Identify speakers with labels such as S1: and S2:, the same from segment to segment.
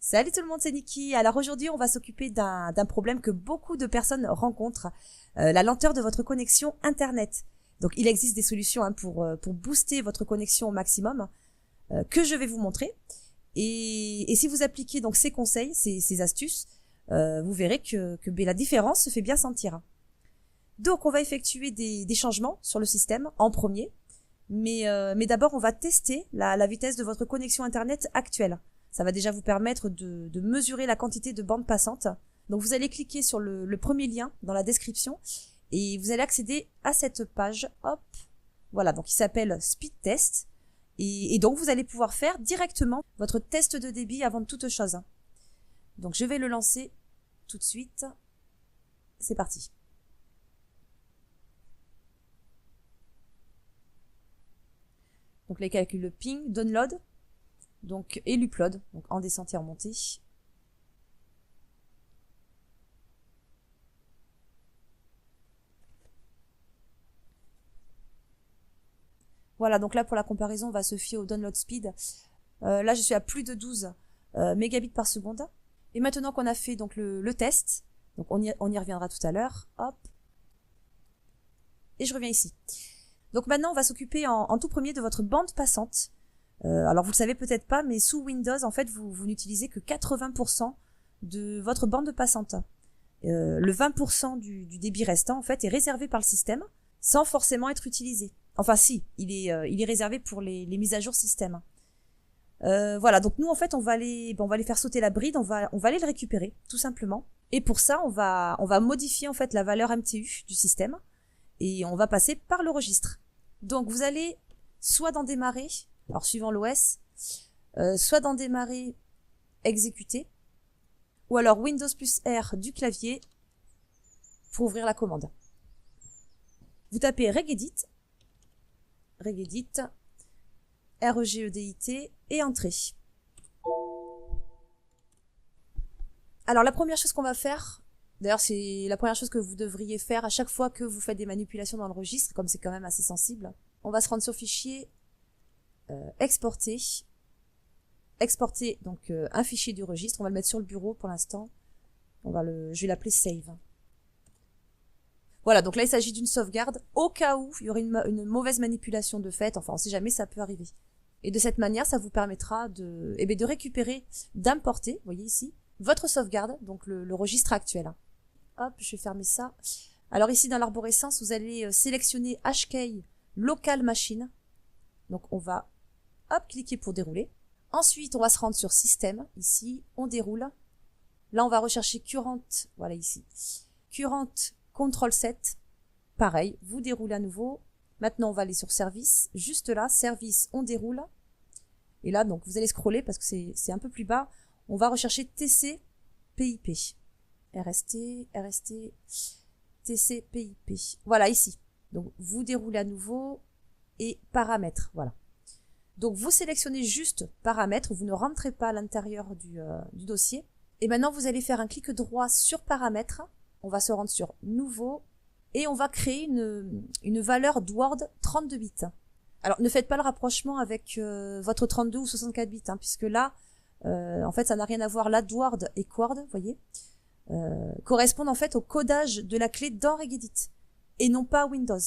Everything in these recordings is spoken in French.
S1: Salut tout le monde, c'est Niki. Alors aujourd'hui, on va s'occuper d'un problème que beaucoup de personnes rencontrent, la lenteur de votre connexion Internet. Donc il existe des solutions pour booster votre connexion au maximum, que je vais vous montrer. Et si vous appliquez donc ces conseils, ces astuces, vous verrez que la différence se fait bien sentir. Donc on va effectuer des changements sur le système en premier, mais d'abord on va tester la vitesse de votre connexion Internet actuelle. Ça va déjà vous permettre de mesurer la quantité de bande passante. Donc vous allez cliquer sur le premier lien dans la description et vous allez accéder à cette page. Hop, voilà, donc il s'appelle Speed Test. Et donc vous allez pouvoir faire directement votre test de débit avant de toute chose. Donc je vais le lancer tout de suite. C'est parti. Donc les calculs de ping, download. Donc, et l'upload, donc en descente et en montée. Voilà, donc là pour la comparaison, on va se fier au download speed. Là, je suis à plus de 12 mégabits par seconde. Et maintenant qu'on a fait donc le test, donc on y reviendra tout à l'heure. Hop. Et je reviens ici. Donc maintenant, on va s'occuper en tout premier de votre bande passante. Alors vous le savez peut-être pas, mais sous Windows, en fait, vous n'utilisez que 80% de votre bande passante. Le 20% du débit restant, en fait, est réservé par le système, sans forcément être utilisé. Enfin si, il est réservé pour les mises à jour système. Voilà, donc nous en fait, on va aller faire sauter la bride, on va aller le récupérer, tout simplement. Et pour ça, on va modifier en fait la valeur MTU du système, et on va passer par le registre. Donc vous allez soit dans démarrer, alors suivant l'OS, soit dans démarrer, exécuter, ou alors Windows plus R du clavier pour ouvrir la commande. Vous tapez regedit, REGEDIT et entrée. Alors la première chose qu'on va faire, d'ailleurs c'est la première chose que vous devriez faire à chaque fois que vous faites des manipulations dans le registre, comme c'est quand même assez sensible, on va se rendre sur fichier, exporter donc un fichier du registre, on va le mettre sur le bureau pour l'instant, je vais l'appeler save. Voilà, donc là il s'agit d'une sauvegarde au cas où il y aurait une mauvaise manipulation de fait, enfin on sait jamais, ça peut arriver. Et de cette manière, ça vous permettra de récupérer, d'importer, vous voyez ici, votre sauvegarde, donc le registre actuel. Hop, je vais fermer ça. Alors ici dans l'arborescence, vous allez sélectionner HK Local Machine. Donc on va cliquer pour dérouler. Ensuite, on va se rendre sur Système, ici, on déroule. Là, on va rechercher Current, voilà ici. Current Control 7, pareil, vous déroulez à nouveau. Maintenant, on va aller sur Service, juste là, Service, on déroule. Et là, donc, vous allez scroller parce que c'est un peu plus bas. On va rechercher TC PIP. RST, TC PIP. Voilà, ici. Donc, vous déroulez à nouveau et Paramètres, voilà. Donc, vous sélectionnez juste Paramètres, vous ne rentrez pas à l'intérieur du dossier. Et maintenant, vous allez faire un clic droit sur Paramètres. On va se rendre sur Nouveau et on va créer une valeur Dword 32 bits. Alors, ne faites pas le rapprochement avec votre 32 ou 64 bits, puisque là, en fait, ça n'a rien à voir. Là, Dword et Quord, vous voyez, correspondent en fait au codage de la clé dans Regedit et non pas Windows.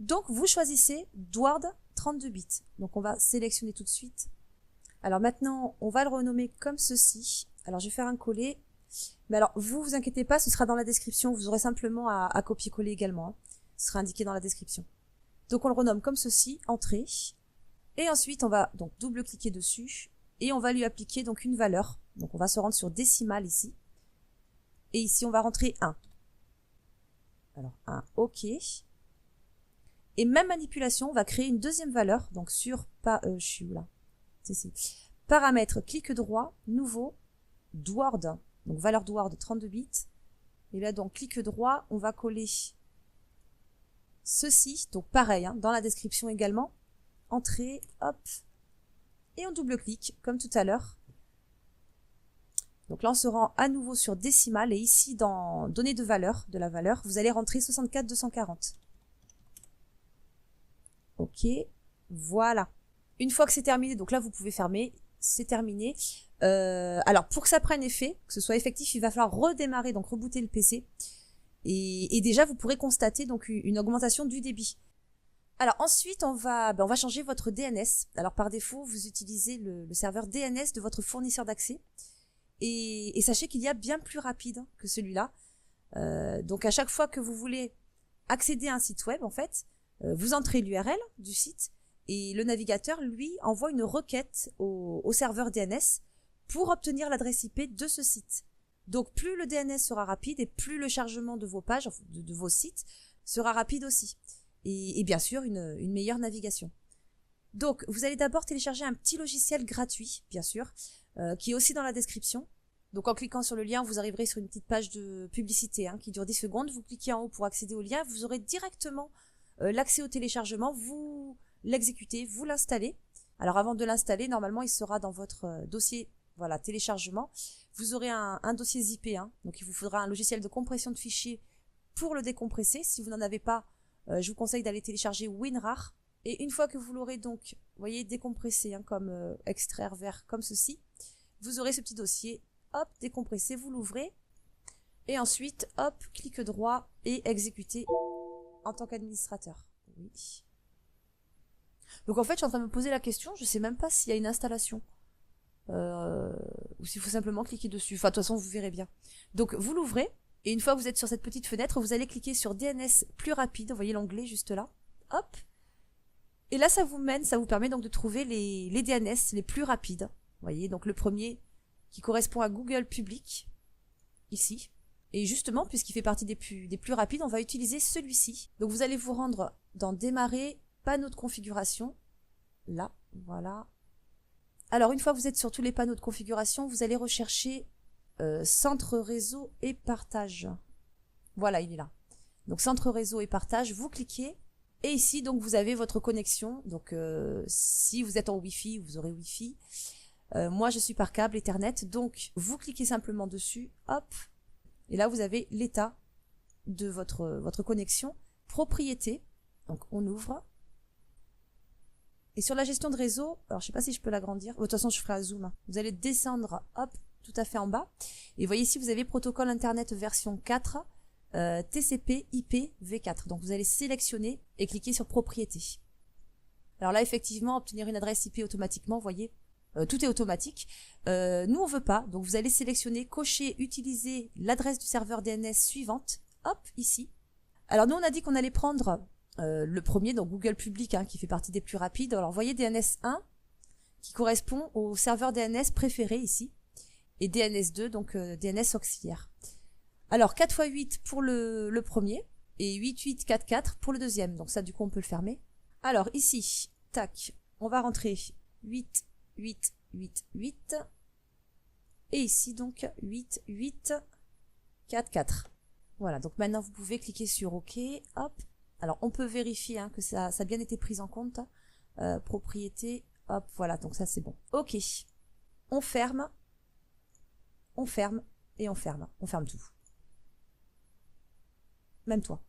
S1: Donc, vous choisissez Dword 32 bits. Donc, on va sélectionner tout de suite. Alors maintenant, on va le renommer comme ceci. Alors, je vais faire un coller. Mais alors, vous inquiétez pas, ce sera dans la description. Vous aurez simplement à copier-coller également. Ce sera indiqué dans la description. Donc, on le renomme comme ceci, entrée. Et ensuite, on va donc double-cliquer dessus. Et on va lui appliquer donc une valeur. Donc, on va se rendre sur décimale ici. Et ici, on va rentrer 1. Alors, 1, OK. Et même manipulation, on va créer une deuxième valeur. Donc, sur, je suis où là? C'est ici. Paramètre, clic droit, nouveau, Dword. Donc, valeur Dword 32 bits. Et là, donc, clic droit, on va coller ceci. Donc, pareil, dans la description également. Entrée, hop. Et on double-clique, comme tout à l'heure. Donc là, on se rend à nouveau sur décimale. Et ici, dans données de valeur, vous allez rentrer 64 240. OK. Voilà. Une fois que c'est terminé, donc là, vous pouvez fermer. C'est terminé. Alors, pour que ça prenne effet, que ce soit effectif, il va falloir redémarrer, donc rebooter le PC. Et déjà, vous pourrez constater donc une augmentation du débit. Alors ensuite, on va changer votre DNS. Alors par défaut, vous utilisez le serveur DNS de votre fournisseur d'accès. Et sachez qu'il y a bien plus rapide que celui-là. Donc à chaque fois que vous voulez accéder à un site web, en fait, vous entrez l'URL du site et le navigateur, lui, envoie une requête au serveur DNS pour obtenir l'adresse IP de ce site. Donc plus le DNS sera rapide et plus le chargement de vos pages, de vos sites, sera rapide aussi. Et bien sûr, une meilleure navigation. Donc, vous allez d'abord télécharger un petit logiciel gratuit, bien sûr, qui est aussi dans la description. Donc, en cliquant sur le lien, vous arriverez sur une petite page de publicité qui dure 10 secondes. Vous cliquez en haut pour accéder au lien. Vous aurez directement l'accès au téléchargement. Vous l'exécutez, vous l'installez. Alors, avant de l'installer, normalement, il sera dans votre dossier voilà, téléchargement. Vous aurez un dossier zippé. Donc, il vous faudra un logiciel de compression de fichiers pour le décompresser. Si vous n'en avez pas, je vous conseille d'aller télécharger WinRAR. Et une fois que vous l'aurez donc, vous voyez, décompressé, comme extraire vers comme ceci, vous aurez ce petit dossier, hop, décompressé, vous l'ouvrez. Et ensuite, hop, clic droit et exécuter en tant qu'administrateur. Oui. Donc en fait, je suis en train de me poser la question, je sais même pas s'il y a une installation. Ou s'il faut simplement cliquer dessus. Enfin, de toute façon, vous verrez bien. Donc, vous l'ouvrez. Et une fois que vous êtes sur cette petite fenêtre, vous allez cliquer sur DNS plus rapide. Vous voyez l'onglet juste là. Hop. Et là, ça vous permet donc de trouver les DNS les plus rapides. Vous voyez, donc le premier qui correspond à Google Public, ici. Et justement, puisqu'il fait partie des plus rapides, on va utiliser celui-ci. Donc vous allez vous rendre dans Démarrer, panneau de configuration. Là, voilà. Alors, une fois que vous êtes sur tous les panneaux de configuration, vous allez rechercher Centre réseau et partage. Voilà, il est là. Donc, Centre réseau et partage, vous cliquez. Et ici, donc, vous avez votre connexion. Donc, si vous êtes en Wi-Fi, vous aurez Wi-Fi. Moi, je suis par câble Ethernet. Donc, vous cliquez simplement dessus. Hop. Et là, vous avez l'état de votre connexion. Propriété. Donc, on ouvre. Et sur la gestion de réseau, alors je sais pas si je peux l'agrandir. De toute façon, je ferai un zoom. Vous allez descendre, hop, tout à fait en bas. Et vous voyez ici, vous avez protocole Internet version 4, TCP IP v4. Donc, vous allez sélectionner et cliquer sur propriété. Alors là, effectivement, obtenir une adresse IP automatiquement, vous voyez, tout est automatique. Nous, on veut pas. Donc, vous allez sélectionner, cocher, utiliser l'adresse du serveur DNS suivante. Hop, ici. Alors, nous, on a dit qu'on allait prendre le premier, donc Google Public, qui fait partie des plus rapides. Alors, vous voyez DNS 1 qui correspond au serveur DNS préféré ici. Et DNS 2, donc DNS auxiliaire. Alors, 4x8 pour le premier et 8844 pour le deuxième. Donc ça, du coup, on peut le fermer. Alors, ici, tac, on va rentrer 8, 8, 8, 8. Et ici, donc, 8, 8, 4, 4. Voilà, donc maintenant, vous pouvez cliquer sur OK. Hop. Alors, on peut vérifier que ça a bien été pris en compte. Propriété, hop, voilà, donc ça, c'est bon. OK. On ferme et on ferme. On ferme tout. Même toi.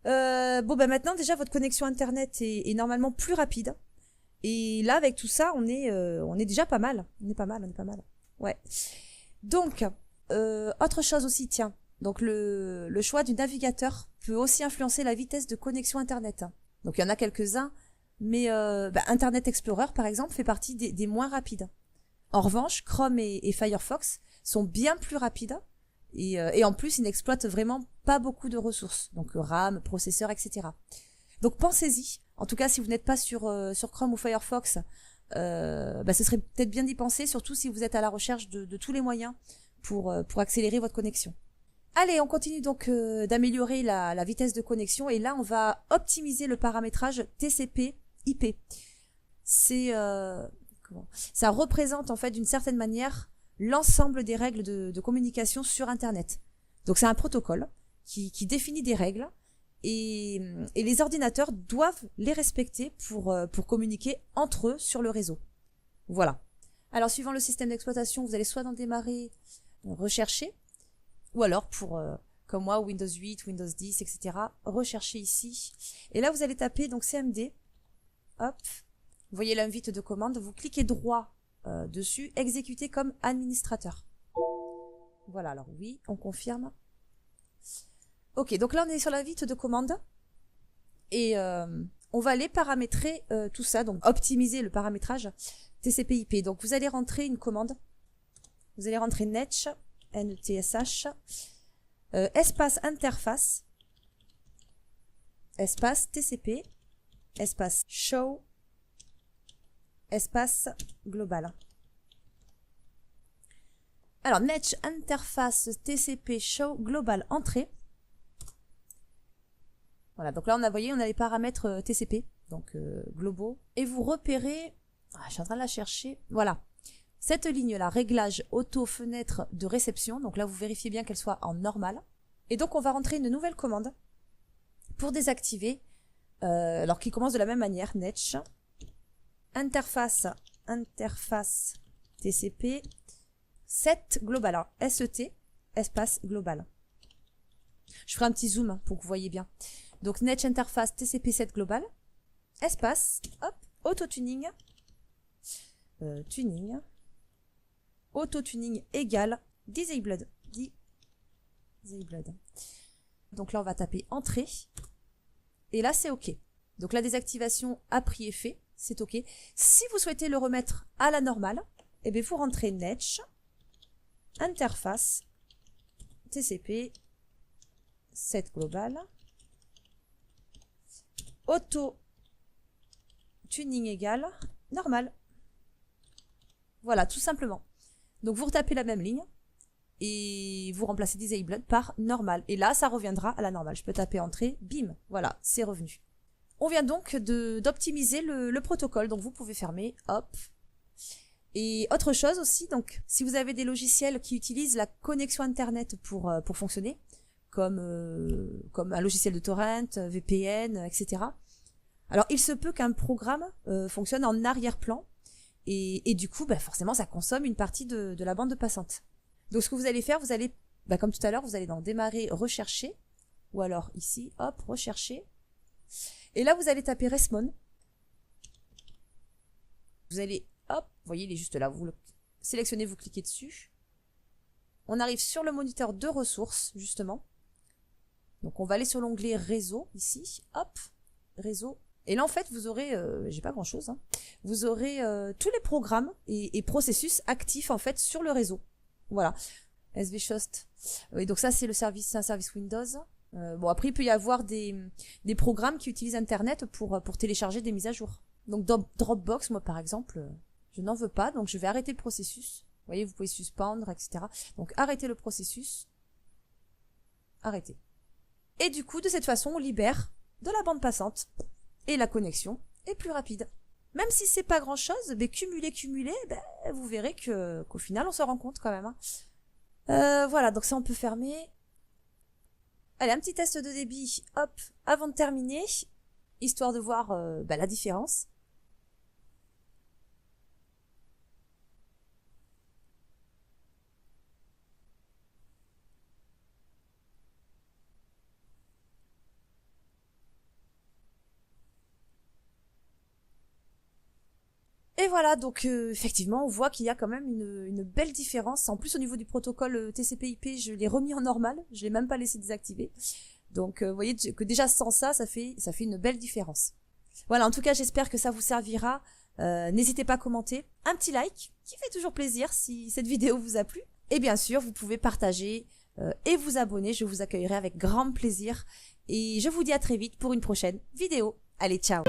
S1: Bon, ben maintenant, déjà, votre connexion Internet est normalement plus rapide. Et là, avec tout ça, on est déjà pas mal. On est pas mal. Ouais. Donc, autre chose aussi, tiens. Donc, le choix du navigateur peut aussi influencer la vitesse de connexion Internet. Donc, il y en a quelques-uns, mais Internet Explorer, par exemple, fait partie des moins rapides. En revanche, Chrome et Firefox sont bien plus rapides et en plus, ils n'exploitent vraiment pas beaucoup de ressources. Donc, RAM, processeur, etc. Donc, pensez-y. En tout cas, si vous n'êtes pas sur Chrome ou Firefox, ce serait peut-être bien d'y penser, surtout si vous êtes à la recherche de tous les moyens pour accélérer votre connexion. Allez, on continue donc d'améliorer la vitesse de connexion et là, on va optimiser le paramétrage TCP/IP. Ça représente en fait d'une certaine manière l'ensemble des règles de communication sur Internet. Donc c'est un protocole qui définit des règles et les ordinateurs doivent les respecter pour communiquer entre eux sur le réseau. Voilà. Alors suivant le système d'exploitation, vous allez soit dans Démarrer, rechercher, ou alors pour, comme moi, Windows 8, Windows 10, etc., rechercher ici. Et là, vous allez taper donc CMD. Hop. Vous voyez l'invite de commande. Vous cliquez droit dessus, exécuter comme administrateur. Voilà, alors oui, on confirme. Ok, donc là on est sur la suite de commandes et on va aller paramétrer tout ça, donc optimiser le paramétrage TCP/IP. Donc vous allez rentrer une commande, vous allez rentrer netsh, netsh, espace interface, espace TCP, espace show, espace global. Alors netsh interface TCP show global entrée. Voilà, donc là on a, voyez, on a les paramètres TCP, donc globaux, et vous repérez, je suis en train de la chercher, voilà, cette ligne-là, réglage auto fenêtre de réception, donc là vous vérifiez bien qu'elle soit en normal, et donc on va rentrer une nouvelle commande pour désactiver, alors qui commence de la même manière, netsh, interface TCP, set global, alors SET, espace global. Je ferai un petit zoom pour que vous voyez bien. Donc netsh interface TCP set global, espace, hop, auto-tuning, tuning, auto-tuning égale disabled. Donc là on va taper entrée, et là c'est ok. Donc la désactivation a pris effet, c'est ok. Si vous souhaitez le remettre à la normale, eh bien vous rentrez netsh interface TCP set global, auto tuning égale normal. Voilà, tout simplement. Donc vous retapez la même ligne et vous remplacez disabled par normal, et là ça reviendra à la normale. Je peux taper entrée, bim, voilà, c'est revenu. On vient donc d'optimiser le protocole, donc vous pouvez fermer, hop. Et autre chose aussi, donc si vous avez des logiciels qui utilisent la connexion internet pour fonctionner, comme un logiciel de torrent, VPN, etc. Alors il se peut qu'un programme fonctionne en arrière-plan, et du coup forcément ça consomme une partie de la bande passante. Donc ce que vous allez faire, vous allez, comme tout à l'heure, vous allez dans démarrer, rechercher, ou alors ici, hop, rechercher, et là vous allez taper resmon. Vous allez, hop, vous voyez il est juste là, vous le sélectionnez, vous cliquez dessus, on arrive sur le moniteur de ressources justement. Donc on va aller sur l'onglet réseau ici, hop, réseau, et là en fait vous aurez, j'ai pas grand chose, vous aurez tous les programmes et processus actifs en fait sur le réseau. Voilà, svshost, et donc ça c'est un service Windows. Bon après il peut y avoir des programmes qui utilisent internet pour télécharger des mises à jour. Donc dans Dropbox, moi par exemple, je n'en veux pas, donc je vais arrêter le processus. Vous voyez, vous pouvez suspendre, etc. Donc arrêtez le processus, arrêtez. Et du coup, de cette façon, on libère de la bande passante et la connexion est plus rapide. Même si c'est pas grand chose, cumuler, vous verrez qu'au final, on se rend compte quand même. Voilà, donc ça, on peut fermer. Allez, un petit test de débit, hop, avant de terminer, histoire de voir la différence. Et voilà, donc effectivement, on voit qu'il y a quand même une belle différence. En plus, au niveau du protocole TCP/IP, je l'ai remis en normal, je l'ai même pas laissé désactiver. Donc, vous voyez que déjà sans ça, ça fait une belle différence. Voilà, en tout cas, j'espère que ça vous servira. N'hésitez pas à commenter, un petit like, qui fait toujours plaisir si cette vidéo vous a plu. Et bien sûr, vous pouvez partager et vous abonner, je vous accueillerai avec grand plaisir. Et je vous dis à très vite pour une prochaine vidéo. Allez, ciao!